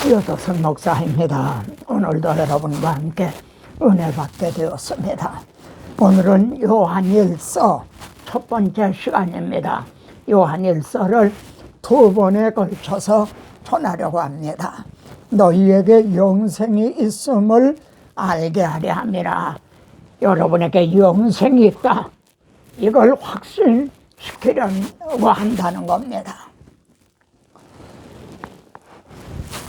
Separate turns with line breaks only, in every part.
여도선 목사입니다. 오늘도 여러분과 함께 은혜 받게 되었습니다. 오늘은 요한일서 첫 번째 시간입니다. 요한일서를 두 번에 걸쳐서 전하려고 합니다. 너희에게 영생이 있음을 알게 하려 함이라. 여러분에게 영생이 있다, 이걸 확신시키려고 한다는 겁니다.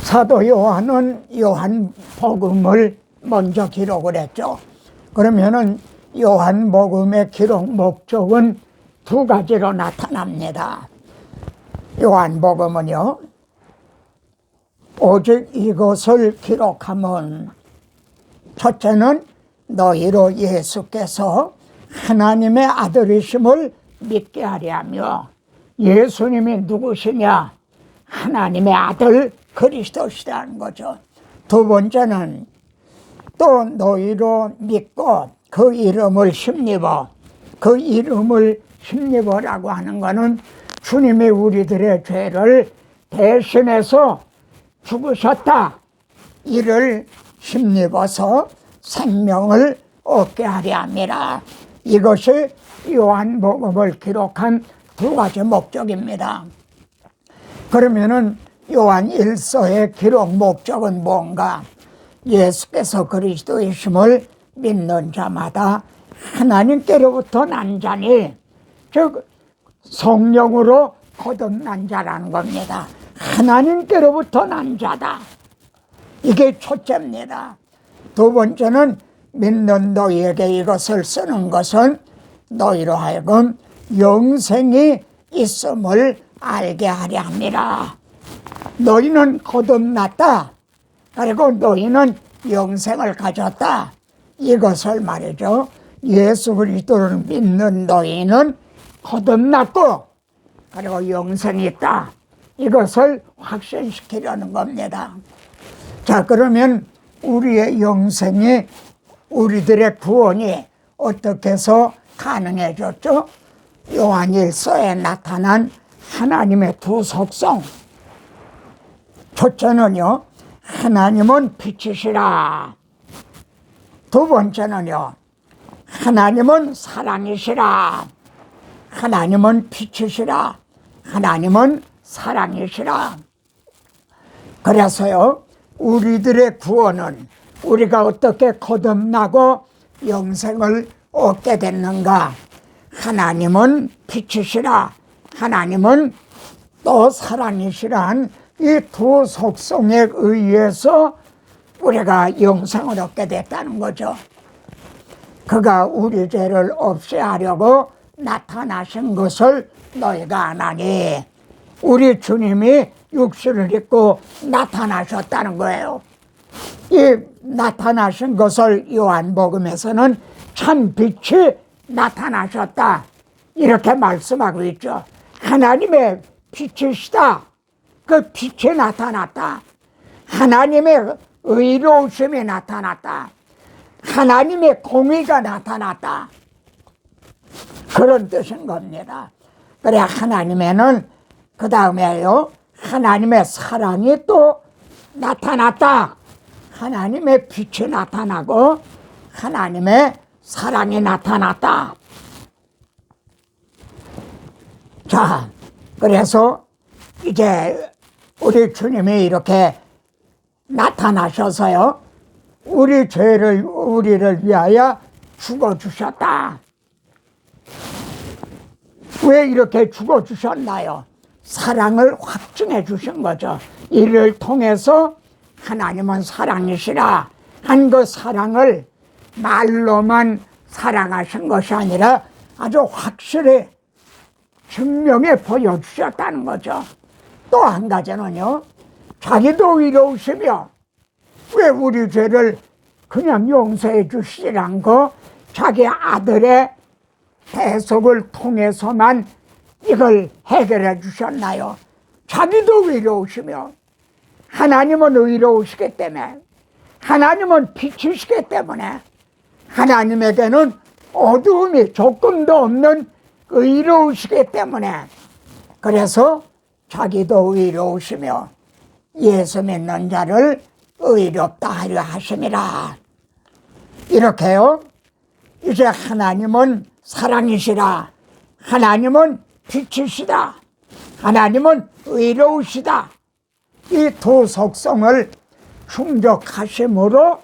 사도 요한은 요한복음을 먼저 기록을 했죠. 그러면은 요한복음의 기록 목적은 두 가지로 나타납니다. 요한복음은요, 오직 이것을 기록하면, 첫째는 너희로 예수께서 하나님의 아들이심을 믿게 하려 하며, 예수님이 누구시냐? 하나님의 아들 그리스도시라는 거죠. 두 번째는 또 너희로 믿고 그 이름을 힘입어. 그 이름을 힘입어라고 하는 것은 주님이 우리들의 죄를 대신해서 죽으셨다, 이를 힘입어서 생명을 얻게 하려 함이라. 이것이 요한복음을 기록한 두 가지 목적입니다. 그러면은 요한 1서의 기록 목적은 뭔가? 예수께서 그리스도이심을 믿는 자마다 하나님께로부터 난 자니, 즉 성령으로 거듭난 자라는 겁니다. 하나님께로부터 난 자다, 이게 첫째입니다. 두 번째는 믿는 너희에게 이것을 쓰는 것은 너희로 하여금 영생이 있음을 알게 하려 함이라. 너희는 거듭났다, 그리고 너희는 영생을 가졌다, 이것을 말이죠. 예수 그리스도를 믿는 너희는 거듭났고 그리고 영생이 있다, 이것을 확신시키려는 겁니다. 자, 그러면 우리의 영생이, 우리들의 구원이 어떻게 해서 가능해졌죠? 요한일서에 나타난 하나님의 두 속성, 첫째는요, 하나님은 빛이시라. 두 번째는요, 하나님은 사랑이시라. 하나님은 빛이시라, 하나님은 사랑이시라. 그래서요, 우리들의 구원은, 우리가 어떻게 거듭나고 영생을 얻게 됐는가? 하나님은 빛이시라, 하나님은 또 사랑이시란 이 두 속성에 의해서 우리가 영생을 얻게 됐다는 거죠. 그가 우리 죄를 없애하려고 나타나신 것을 너희가 안 하니, 우리 주님이 육신을 입고 나타나셨다는 거예요. 이 나타나신 것을 요한복음에서는 참 빛이 나타나셨다, 이렇게 말씀하고 있죠. 하나님의 빛이시다, 그 빛이 나타났다. 하나님의 의로우심이 나타났다. 하나님의 공의가 나타났다, 그런 뜻인 겁니다. 그래, 하나님에는 그 다음에요, 하나님의 사랑이 또 나타났다. 하나님의 빛이 나타나고 하나님의 사랑이 나타났다. 자, 그래서 이제 우리 주님이 이렇게 나타나셔서요, 우리를 위하여 죽어주셨다. 왜 이렇게 죽어주셨나요? 사랑을 확증해 주신 거죠. 이를 통해서 하나님은 사랑이시라 한 그 사랑을 말로만 사랑하신 것이 아니라 아주 확실히 증명해 보여주셨다는 거죠. 또 한 가지는요, 자기도 의로우시며 왜 우리 죄를 그냥 용서해 주시지 않고 자기 아들의 대속을 통해서만 이걸 해결해 주셨나요? 자기도 의로우시며, 하나님은 의로우시기 때문에, 하나님은 빛이시기 때문에, 하나님에게는 어두움이 조금도 없는 의로우시기 때문에, 그래서 자기도 의로우시며 예수 믿는 자를 의롭다 하려 하심이라. 이렇게요. 이제 하나님은 사랑이시라. 하나님은 빛이시다. 하나님은 의로우시다. 이 두 속성을 충족하심으로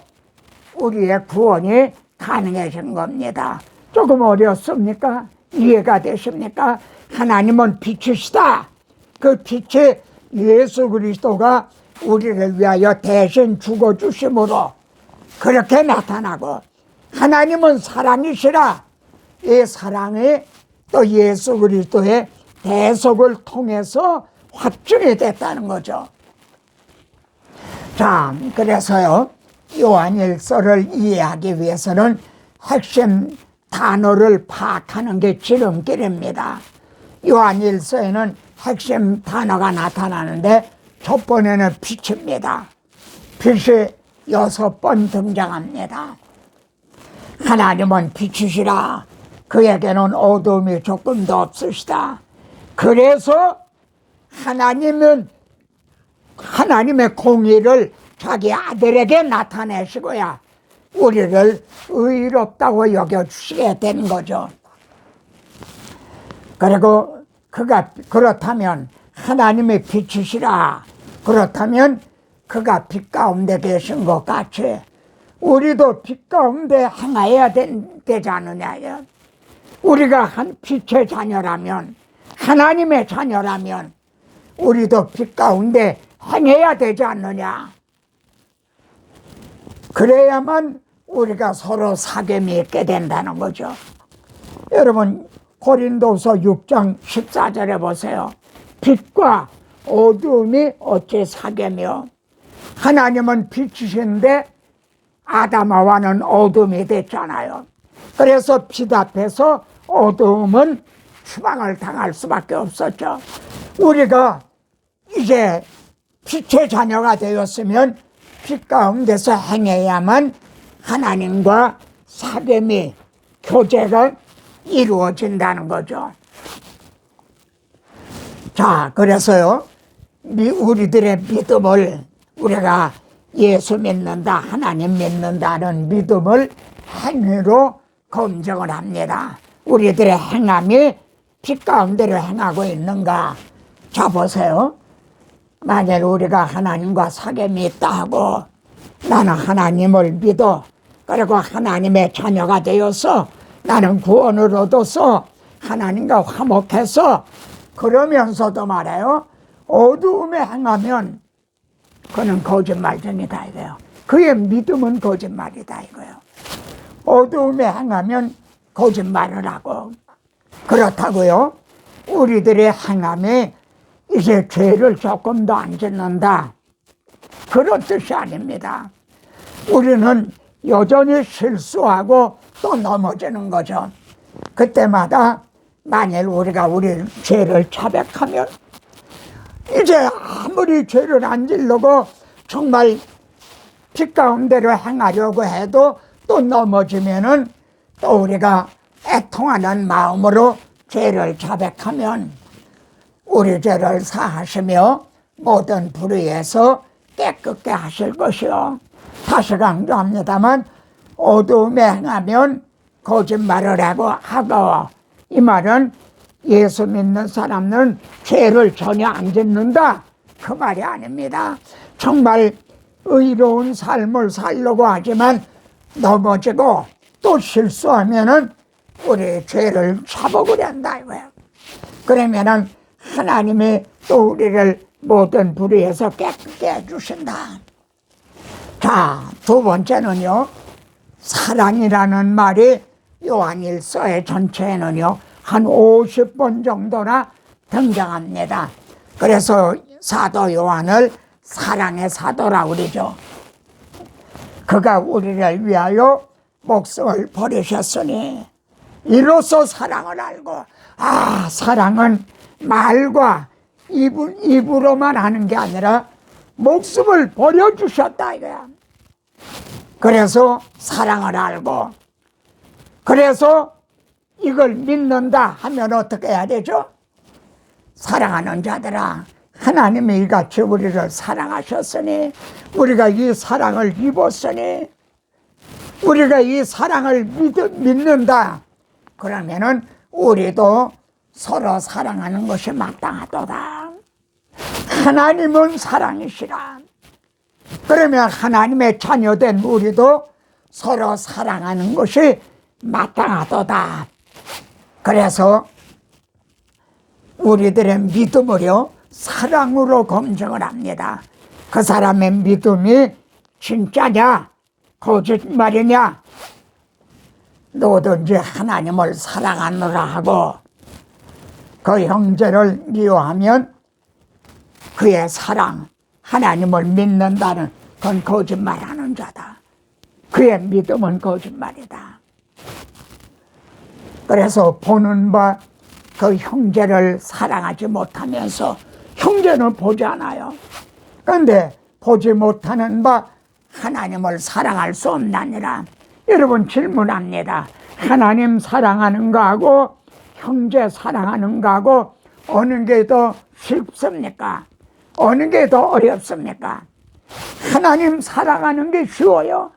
우리의 구원이 가능해진 겁니다. 조금 어렵습니까? 이해가 되십니까? 하나님은 빛이시다. 그 빛이 예수 그리스도가 우리를 위하여 대신 죽어주심으로 그렇게 나타나고, 하나님은 사랑이시라. 이 사랑이 또 예수 그리스도의 대속을 통해서 확증이 됐다는 거죠. 자, 그래서요, 요한일서를 이해하기 위해서는 핵심 단어를 파악하는 게 지름길입니다. 요한일서에는 핵심 단어가 나타나는데 첫 번에는 빛입니다. 빛이 6번 등장합니다. 하나님은 빛이시라. 그에게는 어두움이 조금도 없으시다. 그래서 하나님은 하나님의 공의를 자기 아들에게 나타내시고야 우리를 의롭다고 여겨주시게 된 거죠. 그리고 그가 그렇다면 하나님의 빛이시라. 그렇다면 그가 빛 가운데 계신 것 같이 우리도 빛 가운데 행하여야 되지 않느냐요. 우리가 한 빛의 자녀라면, 하나님의 자녀라면 우리도 빛 가운데 행해야 되지 않느냐. 그래야만 우리가 서로 사귐이 있게 된다는 거죠. 여러분, 고린도서 6장 14절에 보세요. 빛과 어두움이 어찌 사귐이요. 하나님은 빛이신데 아담하와는 어둠이 됐잖아요. 그래서 빛 앞에서 어두움은 추방을 당할 수밖에 없었죠. 우리가 이제 빛의 자녀가 되었으면 빛 가운데서 행해야만 하나님과 사귐이, 교제가 이루어진다는 거죠. 자, 그래서요, 우리들의 믿음을, 우리가 예수 믿는다, 하나님 믿는다는 믿음을 행위로 검증을 합니다. 우리들의 행함이 빛 가운데로 행하고 있는가? 자, 보세요. 만일 우리가 하나님과 사귐이 있다 하고 나는 하나님을 믿어, 그리고 하나님의 자녀가 되어서 나는 구원을 얻어서 하나님과 화목해서, 그러면서도 말해요, 어두움에 행하면 그는 거짓말쟁이다 이거예요. 그의 믿음은 거짓말이다 이거예요. 어두움에 행하면 거짓말을 하고, 그렇다고요, 우리들의 행함이 이제 죄를 조금 더 안 짓는다, 그런 뜻이 아닙니다. 우리는 여전히 실수하고 또 넘어지는 거죠. 그때마다 만일 우리가 우리 죄를 자백하면, 이제 아무리 죄를 안 지르고 정말 빛 가운데로 행하려고 해도 또 넘어지면은, 또 우리가 애통하는 마음으로 죄를 자백하면 우리 죄를 사하시며 모든 불의에서 깨끗게 하실 것이요. 다시 강조합니다만, 어두움에 행하면 거짓말을 하고, 이 말은 예수 믿는 사람은 죄를 전혀 안 짓는다, 그 말이 아닙니다. 정말 의로운 삶을 살려고 하지만 넘어지고 또 실수하면은 우리 죄를 자복을 한다 이거야. 그러면은 하나님이 또 우리를 모든 불의에서 깨끗게 해주신다. 자, 두 번째는요, 사랑이라는 말이 요한일서의 전체에는요 한 50번 정도나 등장합니다. 그래서 사도 요한을 사랑의 사도라고 그러죠. 그가 우리를 위하여 목숨을 버리셨으니 이로써 사랑을 알고, 아, 사랑은 말과 입으로만 하는 게 아니라 목숨을 버려주셨다 이거야. 그래서 사랑을 알고, 그래서 이걸 믿는다 하면 어떻게 해야 되죠? 사랑하는 자들아, 하나님이 이같이 우리를 사랑하셨으니, 우리가 이 사랑을 입었으니, 우리가 이 사랑을 믿는다. 그러면은 우리도 서로 사랑하는 것이 마땅하도다. 하나님은 사랑이시라. 그러면 하나님의 자녀된 우리도 서로 사랑하는 것이 마땅하도다. 그래서 우리들의 믿음을요, 사랑으로 검증을 합니다. 그 사람의 믿음이 진짜냐 거짓말이냐. 누구든지 하나님을 사랑하느라 하고 그 형제를 미워하면 그의 사랑, 하나님을 믿는다는 그건 거짓말하는 자다. 그의 믿음은 거짓말이다. 그래서 보는 바 그 형제를 사랑하지 못하면서, 형제는 보지 않아요. 그런데 보지 못하는 바 하나님을 사랑할 수 없나니라. 여러분 질문합니다. 하나님 사랑하는 거하고 형제 사랑하는 거하고 어느 게 더 쉽습니까? 어느 게 더 어렵습니까? 하나님 사랑하는 게 쉬워요.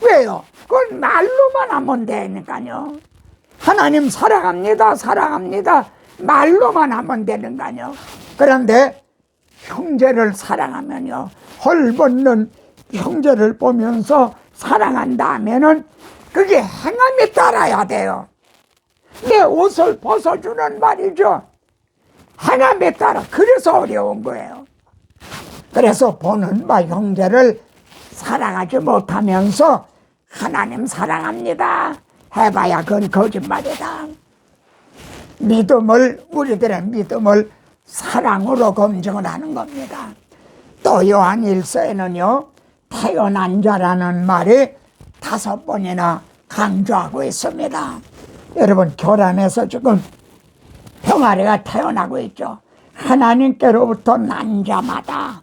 왜요? 그건 말로만 하면 되니까요. 하나님 사랑합니다, 사랑합니다, 말로만 하면 되는 거아니요. 그런데 형제를 사랑하면요, 헐벗는 형제를 보면서 사랑한다 하면은 그게 행함에 따라야 돼요. 내 옷을 벗어주는 말이죠. 행함에 따라. 그래서 어려운 거예요. 그래서 보는 바 형제를 사랑하지 못하면서 하나님 사랑합니다 해봐야 그건 거짓말이다. 믿음을, 우리들의 믿음을 사랑으로 검증을 하는 겁니다. 또 요한 1서에는요, 태어난 자라는 말이 5번이나 강조하고 있습니다. 여러분, 교란에서 지금 병아리가 태어나고 있죠. 하나님께로부터 난 자마다.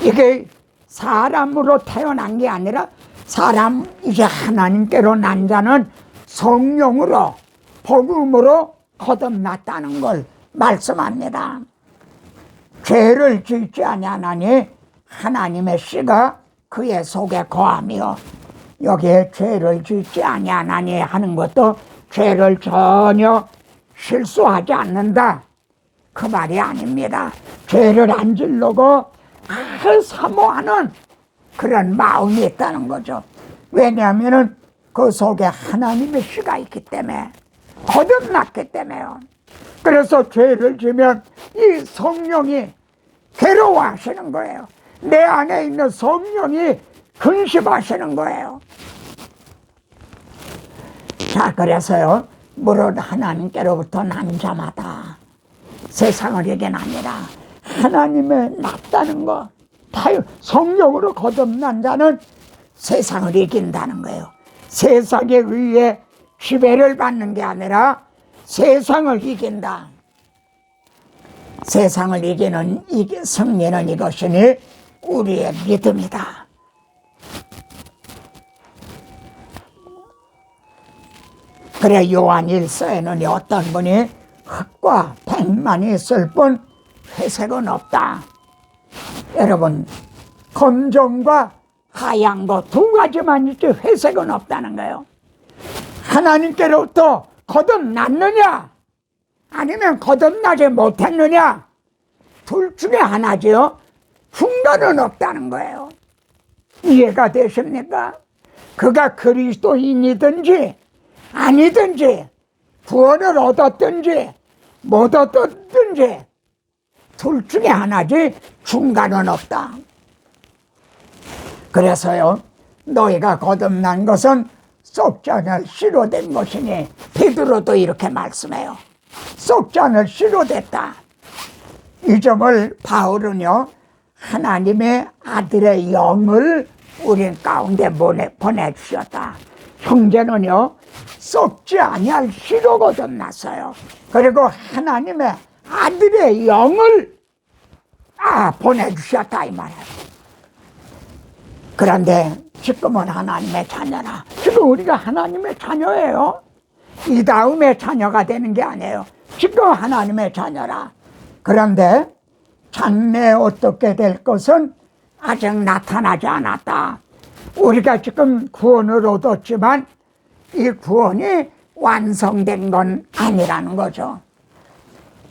이게 사람으로 태어난 게 아니라 사람, 이제 하나님께로 난 자는 성령으로, 복음으로 거듭났다는 걸 말씀합니다. 죄를 짓지 아니하나니 하나님의 씨가 그의 속에 거하며, 여기에 죄를 짓지 아니하나니 하는 것도 죄를 전혀 실수하지 않는다, 그 말이 아닙니다. 죄를 안 지르고 사모하는 그런 마음이 있다는 거죠. 왜냐하면 그 속에 하나님의 씨가 있기 때문에, 거듭났기 때문에요. 그래서 죄를 지면 이 성령이 괴로워하시는 거예요. 내 안에 있는 성령이 근심하시는 거예요. 자, 그래서요, 무릇 하나님께로부터 난 자마다, 세상을 이긴 아니라 하나님의 낫다는 거, 성령으로 거듭난 자는 세상을 이긴다는 거예요. 세상에 의해 지배를 받는 게 아니라 세상을 이긴다. 세상을 이기는 승리는 이것이니 우리의 믿음이다. 그래, 요한 1서에는 어떤 분이 흙과 백만이 있을 뿐 회색은 없다. 여러분, 검정과 하얀 거 2가지만 있지 회색은 없다는 거예요. 하나님께로부터 거듭났느냐 아니면 거듭나지 못했느냐, 둘 중에 하나죠. 중간은 없다는 거예요. 이해가 되십니까? 그가 그리스도인이든지 아니든지, 구원을 얻었든지 못 얻었든지 둘 중에 하나지 중간은 없다. 그래서요, 너희가 거듭난 것은 썩지 않을 씨로 된 것이니, 베드로도 이렇게 말씀해요. 썩지 않을 씨로 됐다. 이 점을 바울은요, 하나님의 아들의 영을 우리 가운데 보내주셨다. 형제는요, 썩지 아니할 씨로 거듭났어요. 그리고 하나님의 아들의 영을 보내주셨다, 이 말이에요. 그런데 지금은 하나님의 자녀라. 지금 우리가 하나님의 자녀예요. 이 다음에 자녀가 되는 게 아니에요. 지금 하나님의 자녀라. 그런데 장래에 어떻게 될 것은 아직 나타나지 않았다. 우리가 지금 구원을 얻었지만 이 구원이 완성된 건 아니라는 거죠.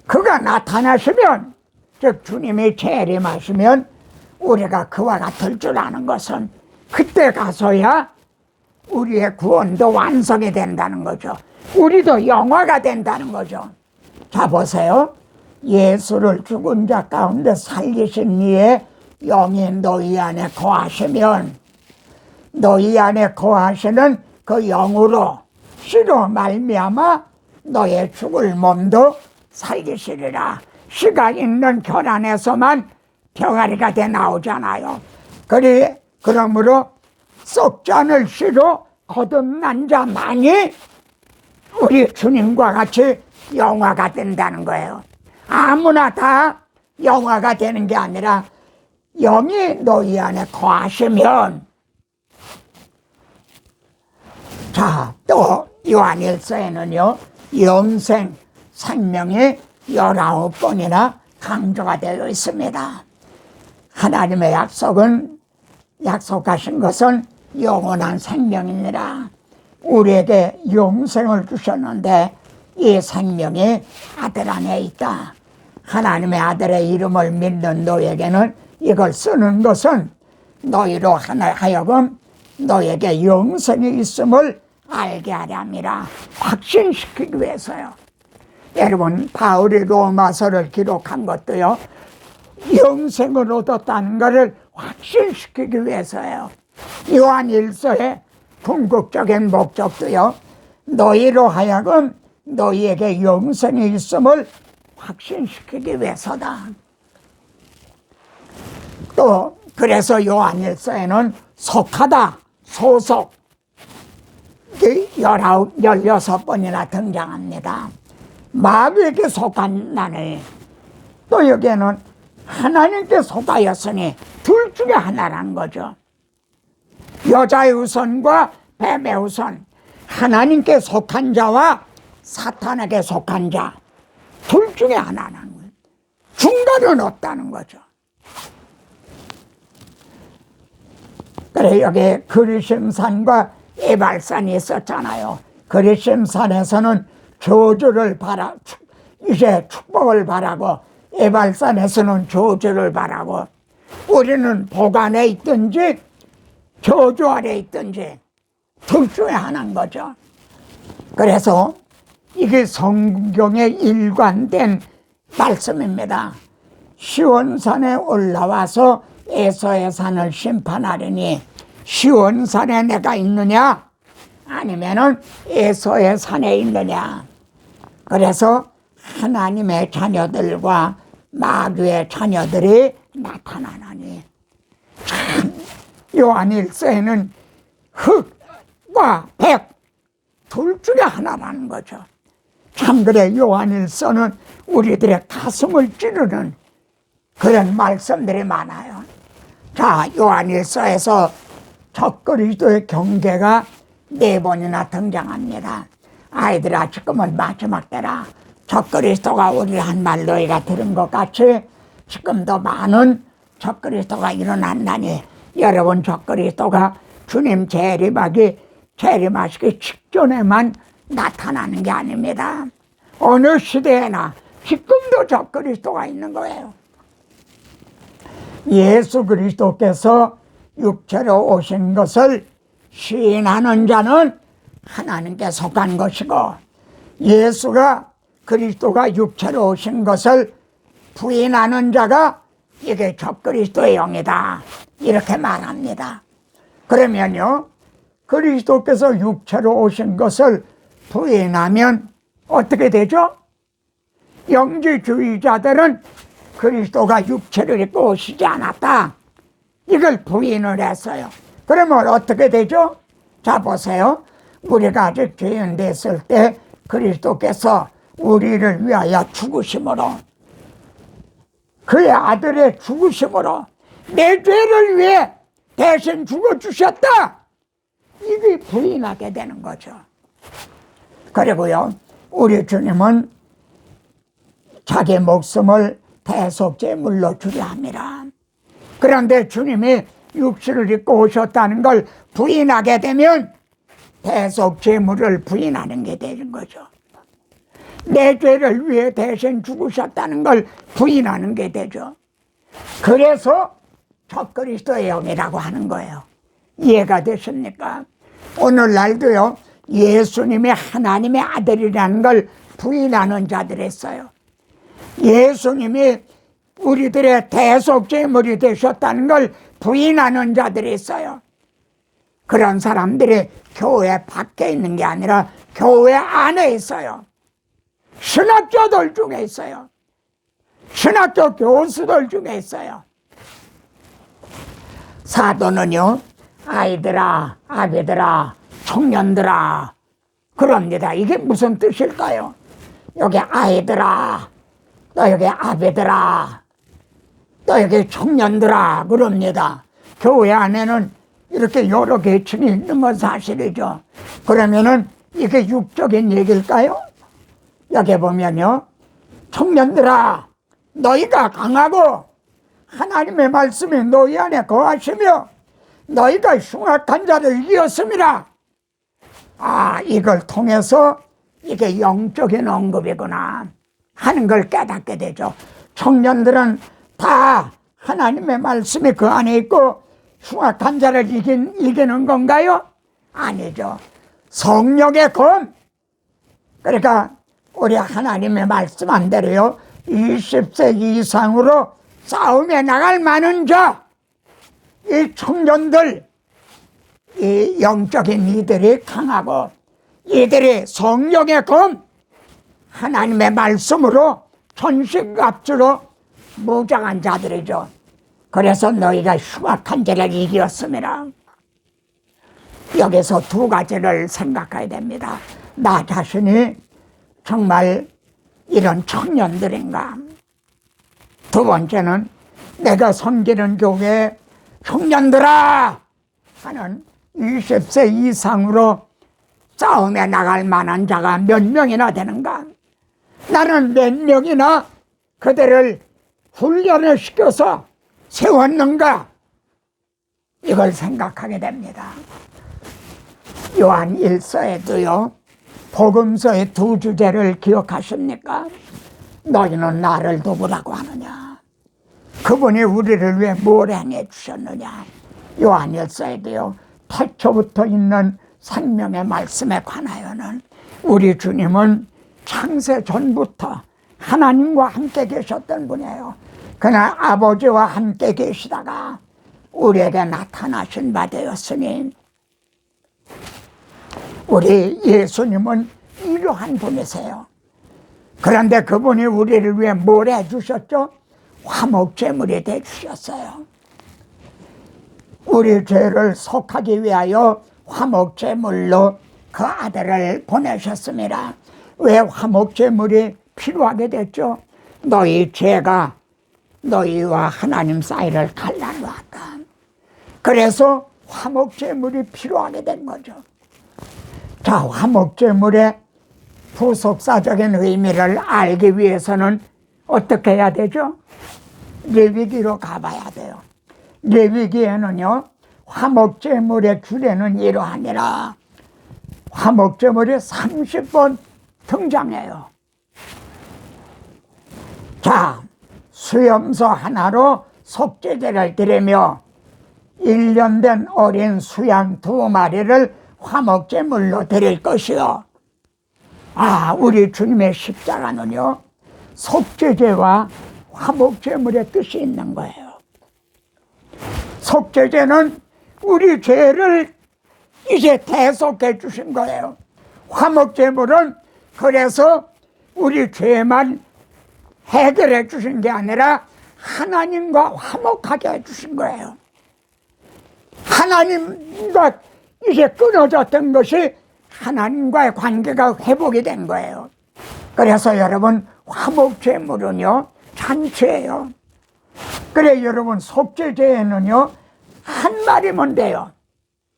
그가 나타나시면, 즉 주님이 재림하시면 우리가 그와 같을 줄 아는 것은 그때 가서야 우리의 구원도 완성이 된다는 거죠. 우리도 영화가 된다는 거죠. 자, 보세요. 예수를 죽은 자 가운데 살리신 이의 영이 너희 안에 거하시면, 너희 안에 거하시는 그 영으로 씨로 말미암아 너의 죽을 몸도 살리시리라. 씨가 있는 결안에서만 병아리가 돼 나오잖아요. 그러므로 썩지 않을 씨로 거듭난 자만이 우리 주님과 같이 영화가 된다는 거예요. 아무나 다 영화가 되는 게 아니라 영이 너희 안에 거하시면. 자, 또 요한일서에는요, 영생, 생명이 19번이나 강조가 되어 있습니다. 하나님의 약속하신 것은 영원한 생명이니라. 우리에게 영생을 주셨는데 이 생명이 아들 안에 있다. 하나님의 아들의 이름을 믿는 너에게는 이걸 쓰는 것은 너희로 하여금 너에게 영생이 있음을 알게 하려 함이라. 확신시키기 위해서요. 여러분, 바울이 로마서를 기록한 것도요, 영생을 얻었다는 것을 확신시키기 위해서예요. 요한일서의 궁극적인 목적도요, 너희로 하여금 너희에게 영생이 있음을 확신시키기 위해서다. 또 그래서 요한일서에는 속하다, 소속, 16번이나 등장합니다. 마귀에게 속한 나는, 또 여기에는 하나님께 속하였으니 둘 중에 하나라는 거죠. 여자의 후손과 뱀의 후손, 하나님께 속한 자와 사탄에게 속한 자, 둘 중에 하나라는 거예요. 중간은 없다는 거죠. 그래, 여기 그리심산과 에발산이 있었잖아요. 그리심산에서는 저주를 이제 축복을 바라고, 에발산에서는 저주를 바라고, 우리는 복 안에 있든지 저주 아래 있든지 둘 중에 하나인 거죠. 그래서 이게 성경에 일관된 말씀입니다. 시온산에 올라와서 에서의 산을 심판하려니 시온산에 내가 있느냐 아니면은 에서의 산에 있느냐. 그래서 하나님의 자녀들과 마귀의 자녀들이 나타나나니, 요한일서에는 흑과 백 둘 중에 하나라는 거죠. 참 그래, 요한일서는 우리들의 가슴을 찌르는 그런 말씀들이 많아요. 자, 요한일서에서 적그리스도의 경계가 4번이나 등장합니다. 아이들아, 지금은 마지막 때라. 적그리스도가 우리를 한 말 너희가 들은 것 같이 지금도 많은 적그리스도가 일어난다니, 여러분, 적그리스도가 주님 재림하시기 직전에만 나타나는 게 아닙니다. 어느 시대에나 지금도 적그리스도가 있는 거예요. 예수 그리스도께서 육체로 오신 것을 시인하는 자는 하나님께 속한 것이고, 예수가 그리스도가 육체로 오신 것을 부인하는 자가 이게 적그리스도의 영이다, 이렇게 말합니다. 그러면요, 그리스도께서 육체로 오신 것을 부인하면 어떻게 되죠? 영지주의자들은 그리스도가 육체를 입고 오시지 않았다, 이걸 부인을 했어요. 그러면 어떻게 되죠? 자, 보세요. 우리가 아직 죄인 됐을 때 그리스도께서 우리를 위하여 죽으심으로, 그의 아들의 죽으심으로 내 죄를 위해 대신 죽어주셨다, 이게 부인하게 되는 거죠. 그리고요, 우리 주님은 자기 목숨을 대속제물로 주려 함이라. 그런데 주님이 육신을 입고 오셨다는 걸 부인하게 되면 대속제물을 부인하는 게 되는 거죠. 내 죄를 위해 대신 죽으셨다는 걸 부인하는 게 되죠. 그래서 적그리스도의 영이라고 하는 거예요. 이해가 되십니까? 오늘날도요, 예수님이 하나님의 아들이라는 걸 부인하는 자들이 있어요. 예수님이 우리들의 대속제물이 되셨다는 걸 부인하는 자들이 있어요. 그런 사람들이 교회 밖에 있는 게 아니라 교회 안에 있어요. 신학자들 중에 있어요. 신학교 교수들 중에 있어요. 사도는요, 아이들아, 아비들아, 청년들아 그럽니다. 이게 무슨 뜻일까요? 여기 아이들아, 또 여기 아비들아, 또 여기 청년들아 그럽니다. 교회 안에는 이렇게 여러 계층이 있는 건 사실이죠. 그러면은 이게 육적인 얘기일까요? 여기 보면요, 청년들아, 너희가 강하고 하나님의 말씀이 너희 안에 거하시며 너희가 흉악한 자를 이겼습니다. 아, 이걸 통해서 이게 영적인 언급이구나 하는 걸 깨닫게 되죠. 청년들은 다 하나님의 말씀이 그 안에 있고 흉악한 자를 이기는 건가요? 아니죠. 성령의 검. 그러니까 우리 하나님의 말씀한 대로요, 20세 이상으로 싸움에 나갈 많은 자, 이 청년들, 이 영적인 이들이 강하고 이들이 성령의 검, 하나님의 말씀으로 천신갑주로 무장한 자들이죠. 그래서 너희가 흉악한 자를 이겼습니다. 여기서 두 가지를 생각해야 됩니다. 나 자신이 정말 이런 청년들인가? 두 번째는 내가 섬기는 교회 청년들아 하는 20세 이상으로 싸움에 나갈 만한 자가 몇 명이나 되는가? 나는 몇 명이나 그들을 훈련을 시켜서 세웠는가? 이걸 생각하게 됩니다. 요한 1서에도요, 복음서의 두 주제를 기억하십니까? 너희는 나를 누구라고 하느냐? 그분이 우리를 위해 뭘 행해 주셨느냐? 요한 1서에도요, 태초부터 있는 생명의 말씀에 관하여는 우리 주님은 창세 전부터 하나님과 함께 계셨던 분이에요. 그날 아버지와 함께 계시다가 우리에게 나타나신 바 되었으니 우리 예수님은 이러한 분이세요. 그런데 그분이 우리를 위해 뭘 해주셨죠? 화목제물이 되주셨어요. 우리 죄를 속하기 위하여 화목제물로 그 아들을 보내셨습니다. 왜 화목제물이 필요하게 됐죠? 너희 죄가 너희와 하나님 사이를 갈라놓았다. 그래서 화목제물이 필요하게 된 거죠. 자, 화목제물의 부속사적인 의미를 알기 위해서는 어떻게 해야 되죠? 레위기로 가봐야 돼요. 레위기에는요, 화목제물의 규례는 이러하니라. 화목제물이 30번 등장해요. 자, 수염소 하나로 속죄제를 드리며 1년 된 어린 수양 2마리를 화목제물로 드릴 것이요. 아, 우리 주님의 십자가는요, 속죄제와 화목제물의 뜻이 있는 거예요. 속죄제는 우리 죄를 이제 대속해 주신 거예요. 화목제물은 그래서 우리 죄만 해결해 주신 게 아니라 하나님과 화목하게 해 주신 거예요. 하나님과 이제 끊어졌던 것이 하나님과의 관계가 회복이 된 거예요. 그래서 여러분, 화목제물은요, 잔치예요. 그래, 여러분, 속죄제에는요, 한 마리면 돼요.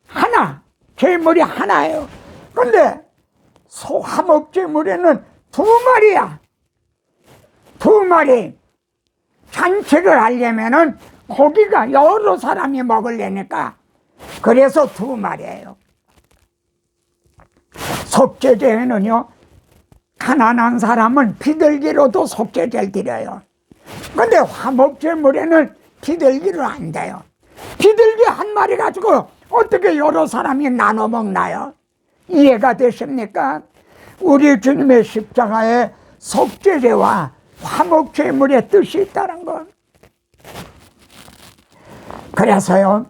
하나, 제물이 하나예요. 그런데 화목제물에는 2마리야. 2마리. 잔치를 하려면은 고기가 여러 사람이 먹으려니까 그래서 2마리예요. 속죄제에는요, 가난한 사람은 비둘기로도 속죄제를 드려요. 근데 화목제물에는 비둘기로 안 돼요. 비둘기 1마리 가지고 어떻게 여러 사람이 나눠 먹나요? 이해가 되십니까? 우리 주님의 십자가에 속죄제와 화목제물의 뜻이 있다는 것. 그래서요,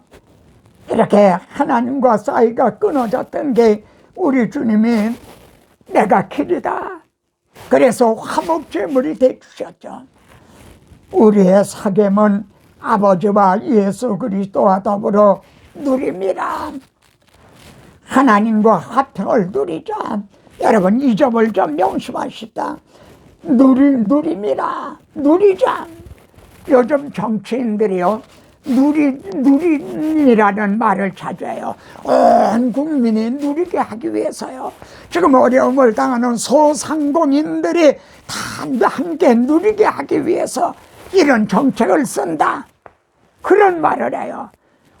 이렇게 하나님과 사이가 끊어졌던 게 우리 주님이 내가 길이다. 그래서 화목제물이 되주셨죠. 우리의 사귐은 아버지와 예수 그리스도와 더불어 누립니다. 하나님과 화평을 누리자. 여러분, 이 점을 좀 명심하시다. 누림이라. 누리자. 요즘 정치인들이요, 누림이라는 말을 자주 해요. 온 국민이 누리게 하기 위해서요. 지금 어려움을 당하는 소상공인들이 다 함께 누리게 하기 위해서 이런 정책을 쓴다. 그런 말을 해요.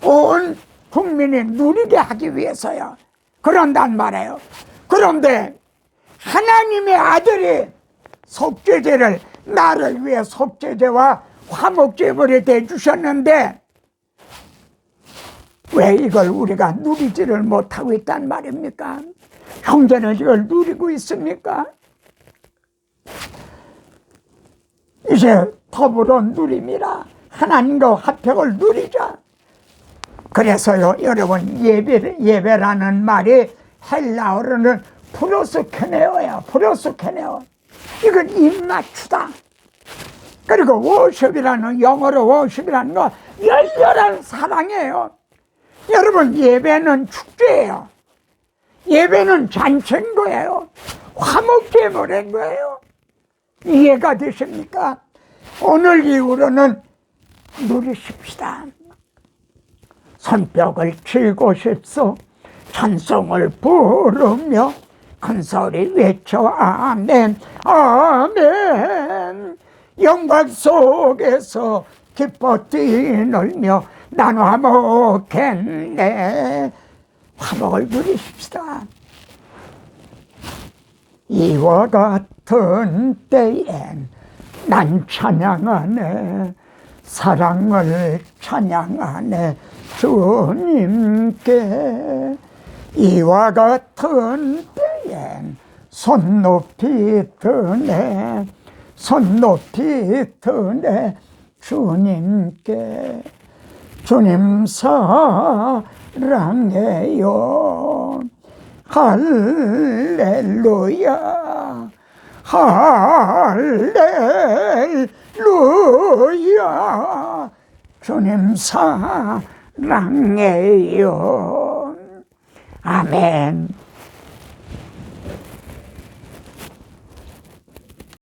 온 국민이 누리게 하기 위해서요. 그런단 말이에요. 그런데 하나님의 아들이 속죄제를, 나를 위해 속죄제와 화목제물이 되주셨는데 왜 이걸 우리가 누리지를 못하고 있단 말입니까? 형제는 이걸 누리고 있습니까? 이제 더불어 누림이라. 하나님과 화평을 누리자. 그래서요, 여러분, 예배라는 말이 헬라어로는 프로스케네오예요. 프로스케네오. 이건 입맞추다. 그리고 워십이라는, 영어로 워십이라는 거 열렬한 사랑이에요. 여러분, 예배는 축제예요. 예배는 잔치인 거예요. 화목제물인 거예요. 이해가 되십니까? 오늘 이후로는 누리십시다. 손뼉을 치고 싶소. 찬송을 부르며 큰 소리 외쳐 아멘 아멘. 영광 속에서 기뻐 뛰놀며 난 화목했네. 화목을 누리십시다. 이와 같은 때엔 난 찬양하네. 사랑을 찬양하네. 주님께. 이와 같은 때엔 손 높이 드네. 손 높이 드네. 주님께. 주님 사랑해요. 할렐루야. 할렐루야. 주님 사랑해요. 아멘.